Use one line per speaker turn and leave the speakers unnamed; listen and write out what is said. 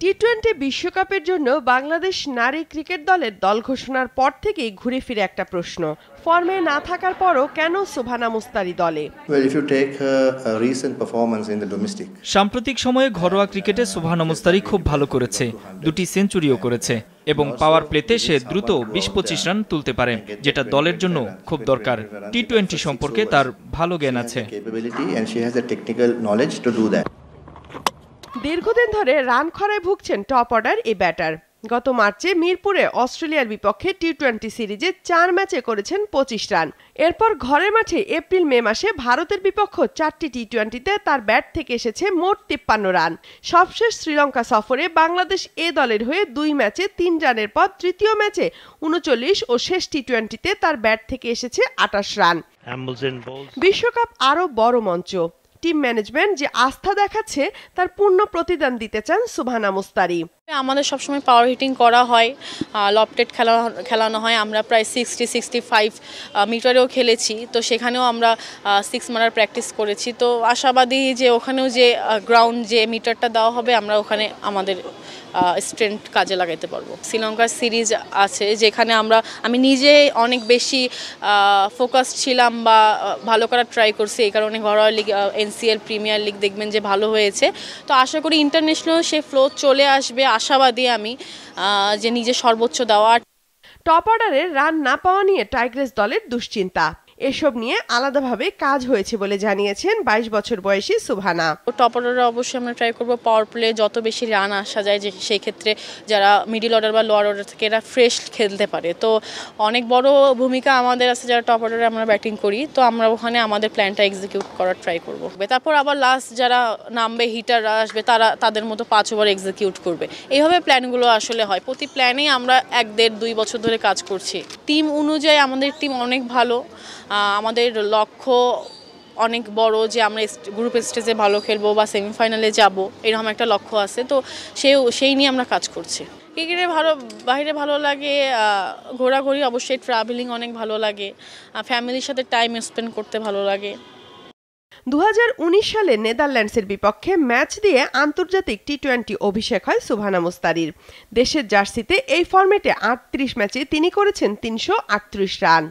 টি-20 বিশ্বকাপের জন্য বাংলাদেশ নারী ক্রিকেট দলের দল ঘোষণার পর থেকেই ঘুরে ফিরে একটা প্রশ্ন, ফর্মে না থাকার পরও কেন সুবহানা মুস্তারী দলে?
সাম্প্রতিক সময়ে ঘরোয়া ক্রিকেটে সুবহানা মুস্তারী খুব ভালো করেছে, 2টি সেঞ্চুরিও করেছে এবং পাওয়ার প্লেতে সে দ্রুত 20-25 রান তুলতে পারে, যেটা দলের জন্য খুব দরকার। টি-20 সম্পর্কে তার ভালো জ্ঞান আছে।
দীর্ঘদিন ধরে রান খরায় ভুগছেন টপ অর্ডার এই ব্যাটার। গত মার্চে মিরপুরে অস্ট্রেলিয়ার বিপক্ষে টি-20 সিরিজে 4 ম্যাচে করেছেন 25 রান। এরপর ঘরের মাঠে এপ্রিল-মে মাসে ভারতের বিপক্ষে 4টি টি-20তে তার ব্যাট থেকে এসেছে মোট 53 রান। সবশেষ শ্রীলঙ্কা সফরে বাংলাদেশ এ দলের হয়ে 2 ম্যাচে 3 রানের পর তৃতীয় ম্যাচে 39 ও শেষ টি-20তে তার ব্যাট থেকে এসেছে 28 রান। বিশ্বকাপ আরও বড় মঞ্চ। টিম ম্যানেজমেন্ট যে আস্থা দেখাচ্ছে তার পূর্ণ প্রতিদান দিতে চান সুবহানা মুস্তারী।
আমাদের সবসময় পাওয়ার হিটিং করা হয়, লফটেড খেলানো হয়। আমরা প্রায় 60-65 মিটারেও খেলেছি, তো সেখানেও আমরা 6 মারার প্র্যাকটিস করেছি। তো আশাবাদী যে ওখানেও যে গ্রাউন্ড যে মিটারটা দেওয়া হবে আমরা ওখানে আমাদের স্ট্রেংথ কাজে লাগাইতে পারবো। শ্রীলঙ্কার সিরিজ আছে যেখানে আমি নিজে অনেক বেশি ফোকাস ছিলাম বা ভালো করার ট্রাই করছি, এই কারণে ঘরোয়া লিগ, NCL প্রিমিয়ার লিগ দেখবেন যে ভালো হয়েছে। তো আশা করি ইন্টারন্যাশনাল সে ফ্লো চলে আসবে, আশাবাদী আমি যে নিজে সর্বোচ্চ দেওয়া।
টপ অর্ডারে রান না পাওয়া নিয়ে টাইগ্রেস দলের দুশ্চিন্তা, এসব নিয়ে আলাদাভাবে কাজ হয়েছে বলে জানিয়েছেন 22 বছর বয়সী সুবহানা।
টপ অর্ডারে অবশ্যই আমরা ট্রাই করবো পাওয়ার প্লে যত বেশি রান আসা যায়, যে সেই ক্ষেত্রে যারা মিডল অর্ডার বা লোয়ার অর্ডার থেকে এরা ফ্রেশ খেলতে পারে। তো অনেক বড় ভূমিকা আমাদের আছে যারা টপ অর্ডারে আমরা ব্যাটিং করি, তো আমরা ওখানে আমাদের প্ল্যানটা এক্সিকিউট করার ট্রাই করবো। তারপর আবার লাস্ট যারা নামবে, হিটাররা আসবে, তাদের মতো 5 ওভার এক্সিকিউট করবে। এইভাবে প্ল্যানগুলো আসলে হয়। প্রতি প্ল্যানেই আমরা 1-1.5-2 বছর ধরে কাজ করছি। টিম অনুযায়ী আমাদের টিম অনেক ভালো, আমাদের লক্ষ্য অনেক বড় যে আমরা গ্রুপ স্টেজে ভালো খেলবো বা সেমিফাইনালে যাব, এরকম একটা লক্ষ্য আছে। তো সেই নিয়ে আমরা কাজ করছি। ক্রিকেটে বাইরে ভালো লাগে, ঘোরাঘুরি, অবশ্যই ট্রাভেলিং অনেক ভালো লাগে, ফ্যামিলির সাথে টাইম স্পেন্ড করতে ভালো লাগে।
2019 সালে নেদারল্যান্ডসের বিপক্ষে ম্যাচ দিয়ে আন্তর্জাতিক টি-20 অভিষেক হয় সুবহানা মুস্তারীর। দেশের জার্সিতে এই ফরম্যাটে 38 ম্যাচে তিনি করেছেন 338 রান।